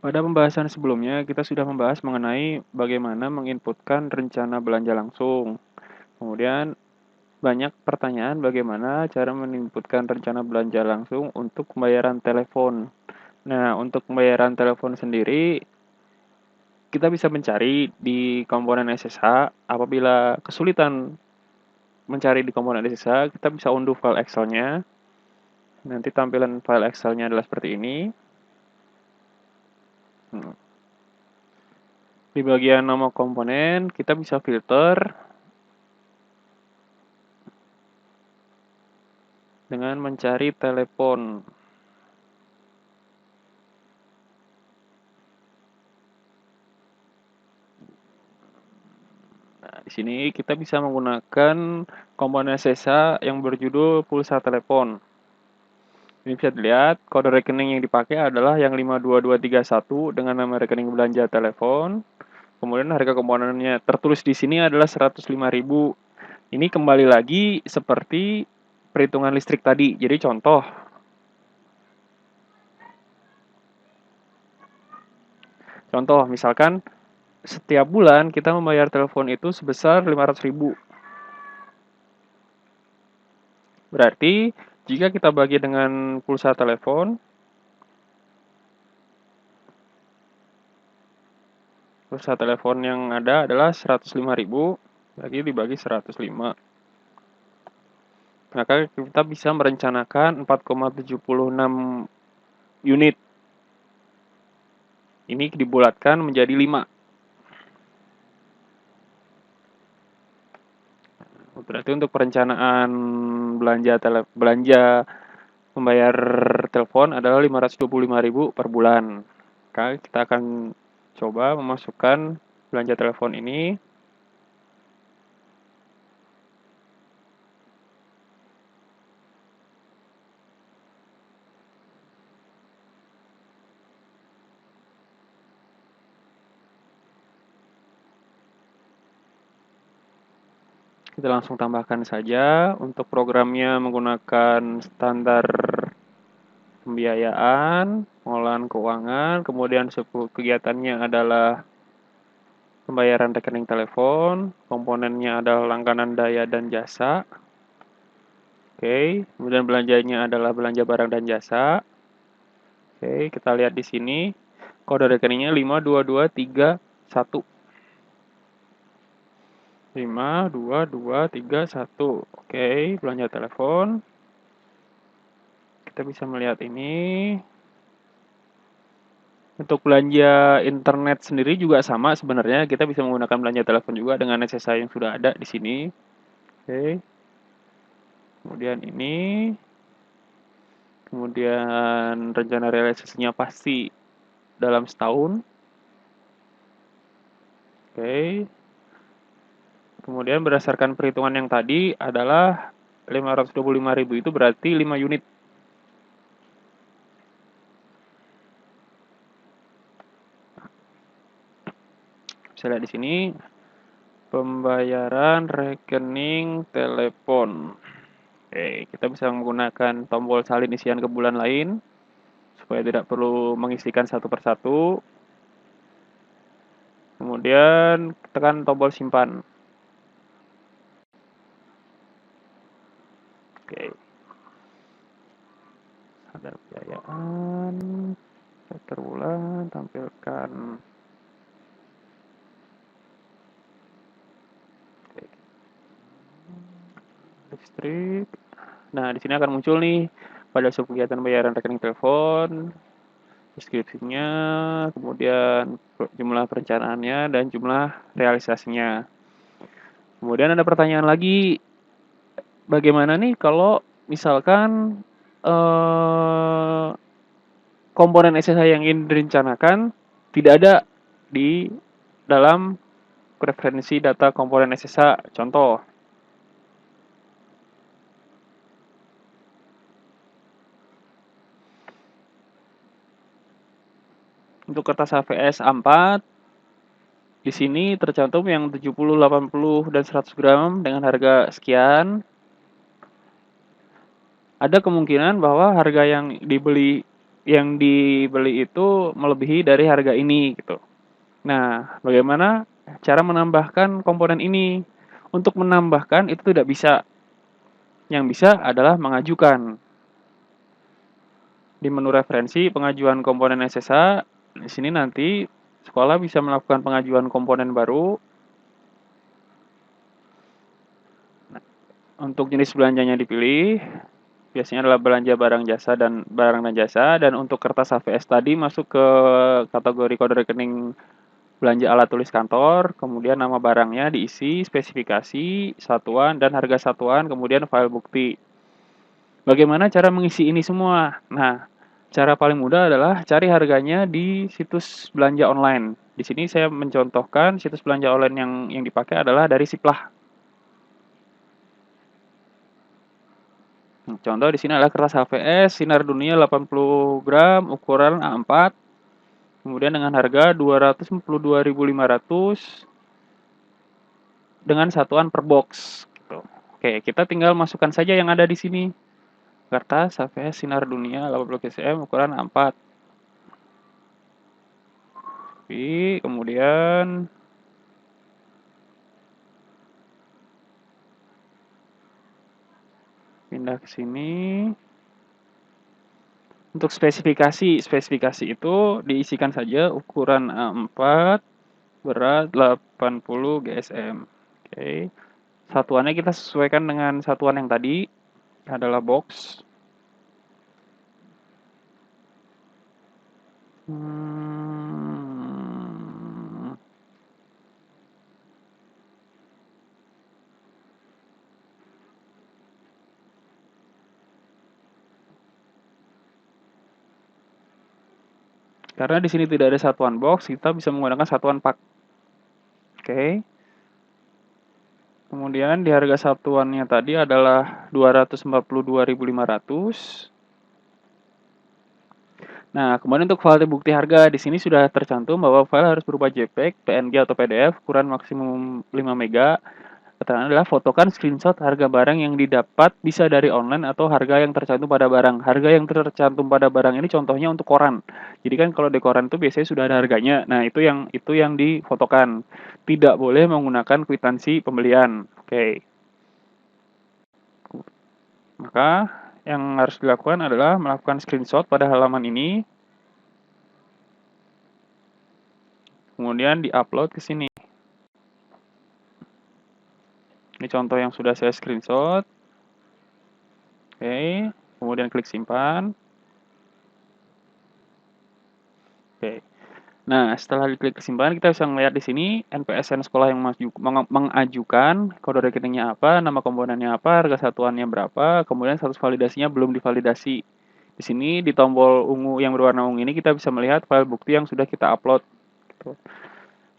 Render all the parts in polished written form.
Pada pembahasan sebelumnya, kita sudah membahas mengenai bagaimana menginputkan rencana belanja langsung. Kemudian, banyak pertanyaan bagaimana cara menginputkan rencana belanja langsung untuk pembayaran telepon. Nah, untuk pembayaran telepon sendiri, kita bisa mencari di komponen SSH. Apabila kesulitan mencari di komponen SSH, kita bisa unduh file Excel-nya. Nanti tampilan file Excel-nya adalah seperti ini. Di bagian nama komponen, kita bisa filter dengan mencari telepon. Nah, di sini kita bisa menggunakan komponen SSH yang berjudul pulsa telepon. Ini bisa dilihat, kode rekening yang dipakai adalah yang 52231 dengan nama rekening belanja telepon. Kemudian harga komponennya tertulis di sini adalah 105.000. Ini kembali lagi seperti perhitungan listrik tadi. Jadi contoh misalkan setiap bulan kita membayar telepon itu sebesar 500.000. Berarti jika kita bagi dengan pulsa telepon yang ada adalah 105.000 dibagi 105. Maka kita bisa merencanakan 4,76 unit. Ini dibulatkan menjadi 5. Berarti untuk perencanaan belanja membayar telepon adalah 525.000 per bulan. Maka kita akan coba memasukkan belanja telepon ini. Kita langsung tambahkan saja. Untuk programnya menggunakan standar pembiayaan, pengolahan keuangan, kemudian kegiatannya adalah pembayaran rekening telepon, komponennya adalah langganan daya dan jasa. Oke, kemudian belanjanya adalah belanja barang dan jasa. Oke, kita lihat di sini kode rekeningnya 52231. 52231. Oke, belanja telepon. Kita bisa melihat ini. Untuk belanja internet sendiri juga sama sebenarnya. Kita bisa menggunakan belanja telepon juga dengan SSI yang sudah ada di sini. Oke. Kemudian ini. Kemudian rencana realisasinya pasti dalam setahun. Oke. Kemudian berdasarkan perhitungan yang tadi adalah 525.000 itu berarti 5 unit. Bisa lihat di sini pembayaran rekening telepon. Oke, kita bisa menggunakan tombol salin isian ke bulan lain supaya tidak perlu mengisikan satu persatu. Kemudian tekan tombol simpan. Oke. Standar pembiayaan, per bulan, tampilkan. Oke. Listrik. Nah, di sini akan muncul nih pada kegiatan bayaran rekening telepon, deskripsinya, kemudian jumlah perencanaannya, dan jumlah realisasinya. Kemudian ada pertanyaan lagi, bagaimana nih kalau misalkan komponen SSH yang ingin direncanakan tidak ada di dalam referensi data komponen SSH. Contoh, untuk kertas HVS A4, di sini tercantum yang 70, 80, dan 100 gram dengan harga sekian. Ada kemungkinan bahwa harga yang dibeli yang dibeli itu melebihi dari harga ini gitu. Nah, bagaimana cara menambahkan komponen ini? Untuk menambahkan itu tidak bisa. Yang bisa adalah mengajukan. Di menu referensi pengajuan komponen SSA, di sini nanti sekolah bisa melakukan pengajuan komponen baru. Nah, untuk jenis belanjanya dipilih, biasanya adalah belanja barang dan jasa, dan untuk kertas HVS tadi masuk ke kategori kode rekening belanja alat tulis kantor, kemudian nama barangnya diisi, spesifikasi, satuan, dan harga satuan, kemudian file bukti. Bagaimana cara mengisi ini semua? Nah, cara paling mudah adalah cari harganya di situs belanja online. Di sini saya mencontohkan situs belanja online yang dipakai adalah dari Siplah. Contoh di sini adalah kertas HVS Sinar Dunia 80 gram ukuran A4. Kemudian dengan harga 252.500 dengan satuan per box gitu. Oke, kita tinggal masukkan saja yang ada di sini. Kertas HVS Sinar Dunia 80 cm ukuran A4. Kemudian pindah ke sini. Untuk spesifikasi itu diisikan saja ukuran A4, berat 80 GSM. Oke. Satuannya kita sesuaikan dengan satuan yang tadi, adalah box. Karena di sini tidak ada satuan box, kita bisa menggunakan satuan pak. Oke. Kemudian di harga satuannya tadi adalah 242.500. Nah, kemudian untuk file bukti harga di sini sudah tercantum bahwa file harus berupa JPEG, PNG atau PDF, ukuran maksimum 5 MB. Keterangan adalah fotokan screenshot harga barang yang didapat bisa dari online atau harga yang tercantum pada barang. Harga yang tercantum pada barang ini contohnya untuk koran. Jadi kan kalau di koran itu biasanya sudah ada harganya. Nah, itu yang difotokan. Tidak boleh menggunakan kwitansi pembelian. Oke. Maka yang harus dilakukan adalah melakukan screenshot pada halaman ini. Kemudian di-upload ke sini. Ini contoh yang sudah saya screenshot. Oke, kemudian klik simpan. Oke. Nah, setelah diklik simpan, kita bisa melihat di sini NPSN sekolah yang mengajukan, kode rekeningnya apa, nama komponennya apa, harga satuannya berapa, kemudian status validasinya belum divalidasi. Di sini di tombol ungu yang berwarna ungu ini kita bisa melihat file bukti yang sudah kita upload. Gitu.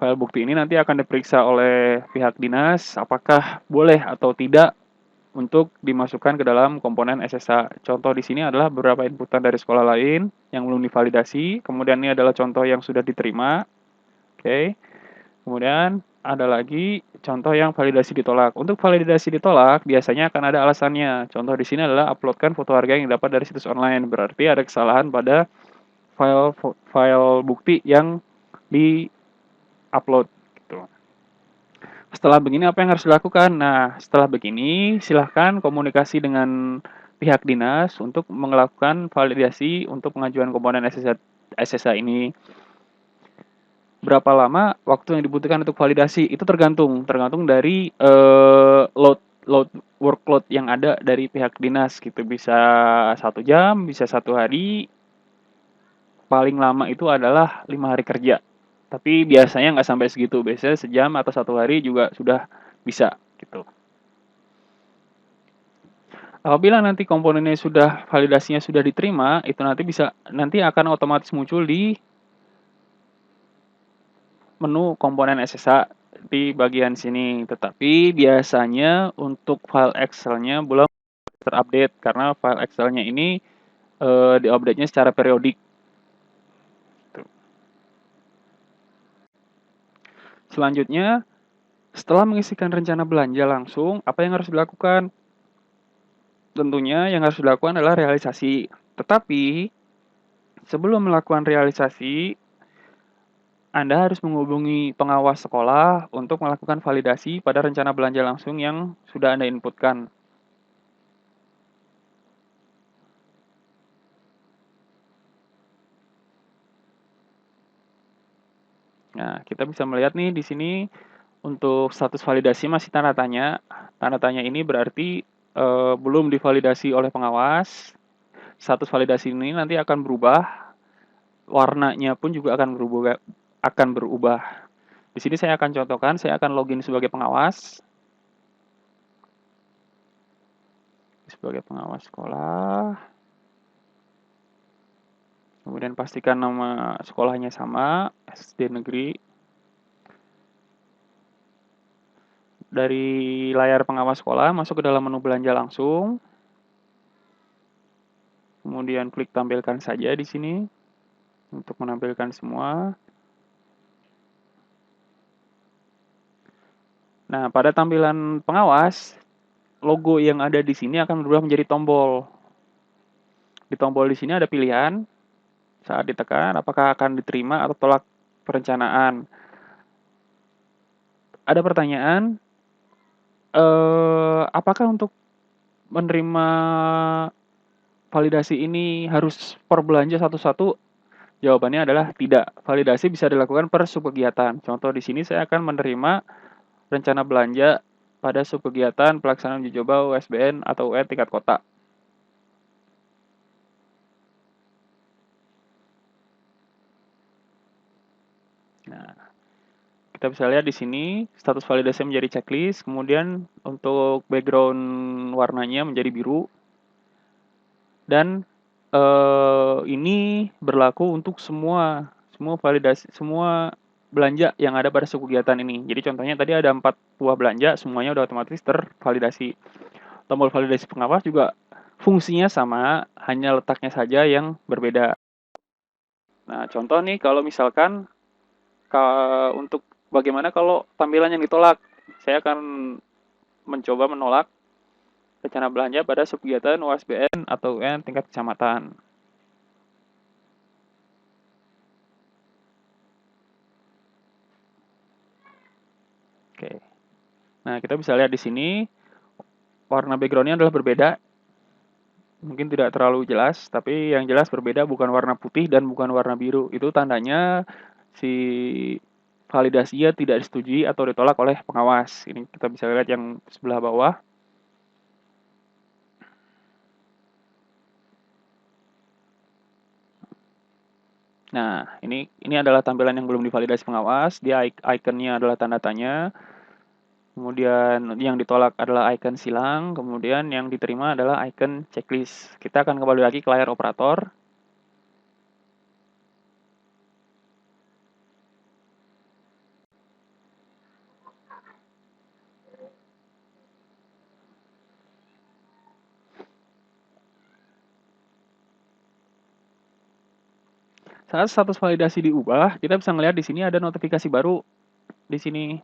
File bukti ini nanti akan diperiksa oleh pihak dinas apakah boleh atau tidak untuk dimasukkan ke dalam komponen SSA. Contoh di sini adalah beberapa inputan dari sekolah lain yang belum divalidasi. Kemudian ini adalah contoh yang sudah diterima. Oke. Kemudian ada lagi contoh yang validasi ditolak. Untuk validasi ditolak biasanya akan ada alasannya. Contoh di sini adalah uploadkan foto harga yang dapat dari situs online. Berarti ada kesalahan pada file bukti yang di-upload. Setelah begini apa yang harus dilakukan? Nah, setelah begini silahkan komunikasi dengan pihak dinas untuk melakukan validasi untuk pengajuan komponen SSA ini. Berapa lama waktu yang dibutuhkan untuk validasi? Itu tergantung dari load workload yang ada dari pihak dinas gitu. Bisa 1 jam, bisa 1 hari. Paling lama itu adalah 5 hari kerja. Tapi biasanya nggak sampai segitu, biasanya sejam atau 1 hari juga sudah bisa gitu. Apabila nanti komponennya validasinya sudah diterima, itu nanti akan otomatis muncul di menu komponen SSA di bagian sini. Tetapi biasanya untuk file Excel-nya belum terupdate karena file Excel-nya ini diupdate-nya secara periodik. Selanjutnya, setelah mengisikan rencana belanja langsung, apa yang harus dilakukan? Tentunya yang harus dilakukan adalah realisasi. Tetapi Sebelum melakukan realisasi, Anda harus menghubungi pengawas sekolah untuk melakukan validasi pada rencana belanja langsung yang sudah Anda inputkan. Nah, kita bisa melihat nih di sini untuk status validasi masih tanda tanya. Tanda tanya ini berarti belum divalidasi oleh pengawas. Status validasi ini nanti akan berubah, warnanya pun juga akan berubah. Di sini saya akan contohkan, saya akan login sebagai pengawas. Sebagai pengawas sekolah. Kemudian pastikan nama sekolahnya sama, SD negeri. Dari layar pengawas sekolah, masuk ke dalam menu belanja langsung. Kemudian klik tampilkan saja di sini untuk menampilkan semua. Nah, pada tampilan pengawas, logo yang ada di sini akan berubah menjadi tombol. Di tombol di sini ada pilihan, saat ditekan apakah akan diterima atau tolak perencanaan. Ada pertanyaan, apakah untuk menerima validasi ini harus per belanja satu-satu? Jawabannya adalah tidak. Validasi bisa dilakukan per subkegiatan. Contoh di sini saya akan menerima rencana belanja pada subkegiatan pelaksanaan uji coba USBN atau UN tingkat kota. Nah, kita bisa lihat di sini status validasi menjadi checklist, kemudian untuk background warnanya menjadi biru, dan ini berlaku untuk semua validasi, semua belanja yang ada pada subkegiatan ini. Jadi contohnya tadi ada 4 buah belanja, semuanya udah otomatis tervalidasi. Tombol validasi pengawas juga fungsinya sama, hanya letaknya saja yang berbeda. Nah, contoh nih kalau misalkan untuk bagaimana kalau tampilan yang ditolak, saya akan mencoba menolak rencana belanja pada subkegiatan USBN atau UN tingkat kecamatan. Oke. Nah, kita bisa lihat di sini warna backgroundnya adalah berbeda. Mungkin tidak terlalu jelas, tapi yang jelas berbeda, bukan warna putih dan bukan warna biru. Itu tandanya si validasinya tidak disetujui atau ditolak oleh pengawas. Ini kita bisa lihat yang sebelah bawah. Nah, ini adalah tampilan yang belum divalidasi pengawas. Dia ikonnya adalah tanda tanya. Kemudian yang ditolak adalah icon silang, kemudian yang diterima adalah icon checklist. Kita akan kembali lagi ke layar operator. Saat status validasi diubah, kita bisa melihat di sini ada notifikasi baru di sini.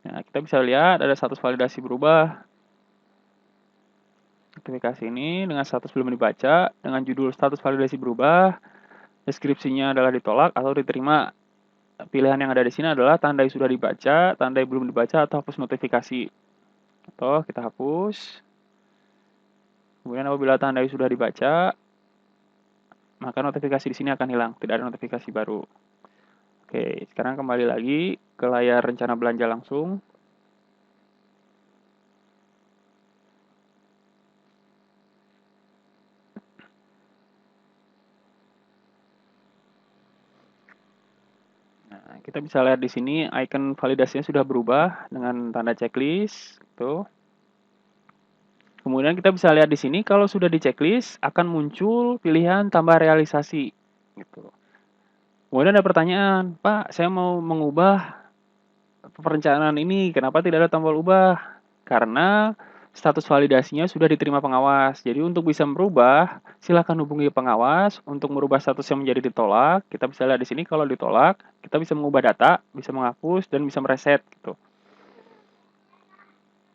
Nah, kita bisa lihat ada status validasi berubah. Notifikasi ini dengan status belum dibaca, dengan judul status validasi berubah, deskripsinya adalah ditolak atau diterima. Pilihan yang ada di sini adalah tandai sudah dibaca, tandai belum dibaca, atau hapus notifikasi. Atau kita hapus. Kemudian apabila tandai sudah dibaca, maka notifikasi di sini akan hilang, tidak ada notifikasi baru. Oke, sekarang kembali lagi ke layar rencana belanja langsung. Nah, kita bisa lihat di sini icon validasinya sudah berubah dengan tanda checklist, tuh. Kemudian kita bisa lihat di sini kalau sudah di checklist akan muncul pilihan tambah realisasi, gitu. Kemudian ada pertanyaan, Pak, saya mau mengubah perencanaan ini, kenapa tidak ada tombol ubah? Karena status validasinya sudah diterima pengawas. Jadi untuk bisa merubah, silakan hubungi pengawas untuk merubah statusnya menjadi ditolak. Kita bisa lihat di sini kalau ditolak, kita bisa mengubah data, bisa menghapus dan bisa mereset gitu.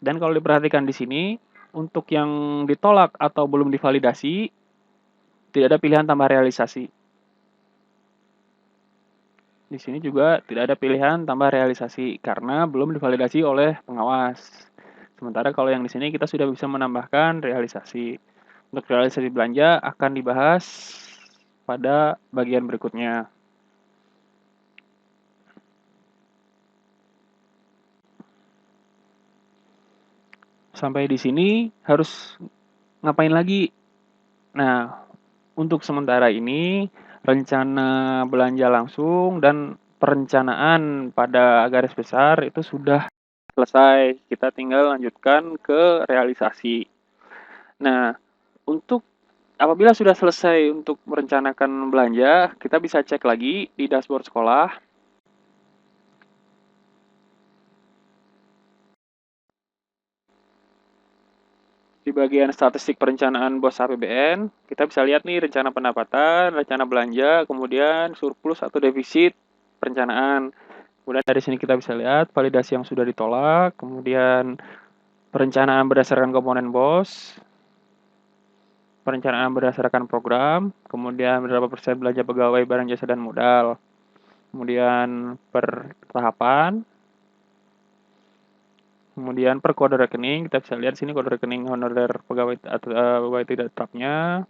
Dan kalau diperhatikan di sini, untuk yang ditolak atau belum divalidasi, tidak ada pilihan tambah realisasi. Di sini juga tidak ada pilihan tambah realisasi karena belum divalidasi oleh pengawas. Sementara kalau yang di sini kita sudah bisa menambahkan realisasi. Untuk realisasi belanja akan dibahas pada bagian berikutnya. Sampai di sini harus ngapain lagi? Nah, untuk sementara ini rencana belanja langsung dan perencanaan pada garis besar itu sudah selesai. Kita tinggal lanjutkan ke realisasi. Nah, untuk apabila sudah selesai untuk merencanakan belanja, kita bisa cek lagi di dashboard sekolah. Di bagian statistik perencanaan BOS APBN, kita bisa lihat nih rencana pendapatan, rencana belanja, kemudian surplus atau defisit perencanaan. Kemudian dari sini kita bisa lihat validasi yang sudah ditolak, kemudian perencanaan berdasarkan komponen BOS, perencanaan berdasarkan program, kemudian berapa persen belanja pegawai, barang jasa dan modal. Kemudian per tahapan, kemudian per kode rekening, kita bisa lihat sini kode rekening honorer pegawai atau pegawai tidak tetapnya.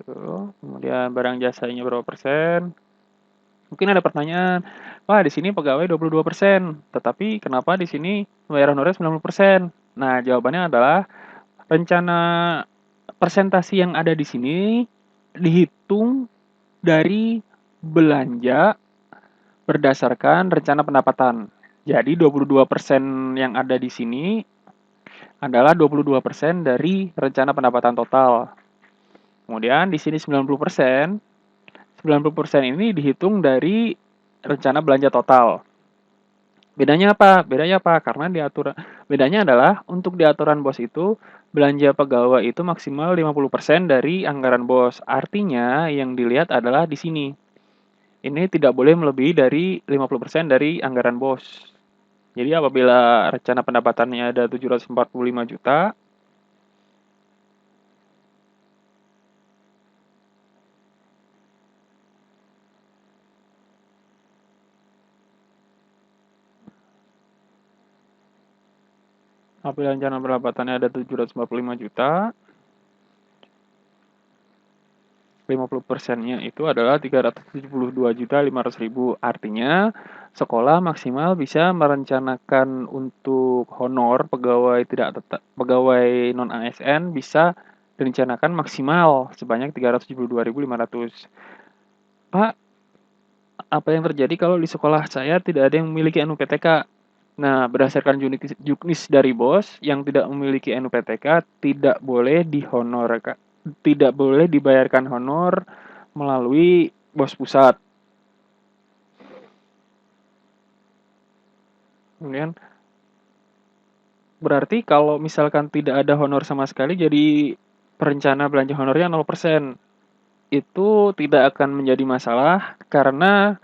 Tuh. Kemudian barang jasanya berapa persen. Mungkin ada pertanyaan, wah di sini pegawai 22%, tetapi kenapa di sini bayar honorer 90%? Nah, jawabannya adalah rencana persentasi yang ada di sini dihitung dari belanja berdasarkan rencana pendapatan. Jadi 22% yang ada di sini adalah 22% dari rencana pendapatan total. Kemudian di sini 90%, 90% ini dihitung dari rencana belanja total. Bedanya apa? Bedanya apa? Karena bedanya adalah untuk di aturan BOS itu belanja pegawai itu maksimal 50% dari anggaran BOS. Artinya yang dilihat adalah di sini. Ini tidak boleh melebihi dari 50% dari anggaran BOS. Jadi apabila rencana pendapatannya ada 745 juta, apabila rencana pendapatannya ada 745 juta, 50%-nya itu adalah 372.500.000. Artinya, sekolah maksimal bisa merencanakan untuk honor pegawai tidak tetap, pegawai non ASN bisa direncanakan maksimal sebanyak 372.500. Pak, apa yang terjadi kalau di sekolah saya tidak ada yang memiliki NUPTK? Nah, berdasarkan juknis dari BOS yang tidak memiliki NUPTK tidak boleh tidak boleh dibayarkan honor melalui BOS pusat. Kemudian berarti kalau misalkan tidak ada honor sama sekali jadi perencana belanja honornya 0%. Itu tidak akan menjadi masalah karena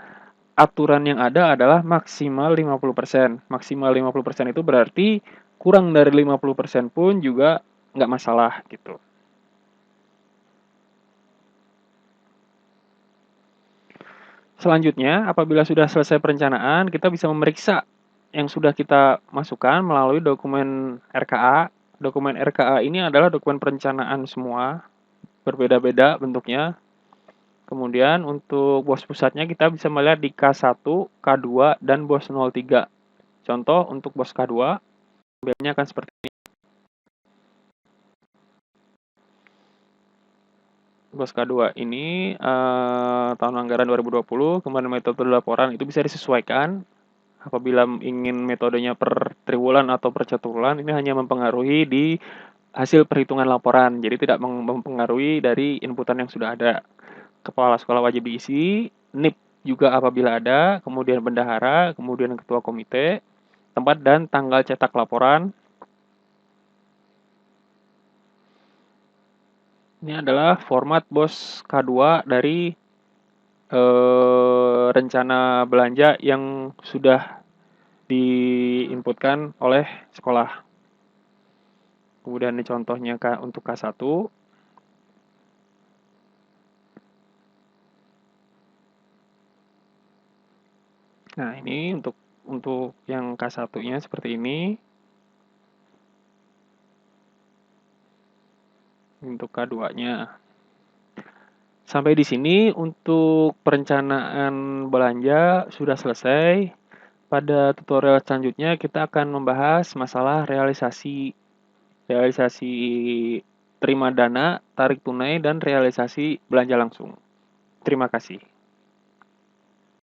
aturan yang ada adalah maksimal 50%. Maksimal 50% itu berarti kurang dari 50% pun juga nggak masalah gitu. Selanjutnya, apabila sudah selesai perencanaan, kita bisa memeriksa yang sudah kita masukkan melalui dokumen RKA. Dokumen RKA ini adalah dokumen perencanaan semua, berbeda-beda bentuknya. Kemudian untuk BOS pusatnya kita bisa melihat di K1, K2, dan BOS 03. Contoh untuk BOS K2, biasanya akan seperti ini. BOS K2 ini tahun anggaran 2020, kemudian metode laporan itu bisa disesuaikan. Apabila ingin metodenya per triwulan atau per catuwulan, ini hanya mempengaruhi di hasil perhitungan laporan, jadi tidak mempengaruhi dari inputan yang sudah ada. Kepala sekolah wajib diisi, NIP juga apabila ada, kemudian bendahara, kemudian ketua komite, tempat dan tanggal cetak laporan. Ini adalah format BOS K2 dari rencana belanja yang sudah diinputkan oleh sekolah. Kemudian ini contohnya untuk K1. Nah, ini untuk yang K1-nya seperti ini. Untuk K2-nya. Sampai di sini untuk perencanaan belanja sudah selesai. Pada tutorial selanjutnya kita akan membahas masalah realisasi realisasi terima dana, tarik tunai, dan realisasi belanja langsung. Terima kasih.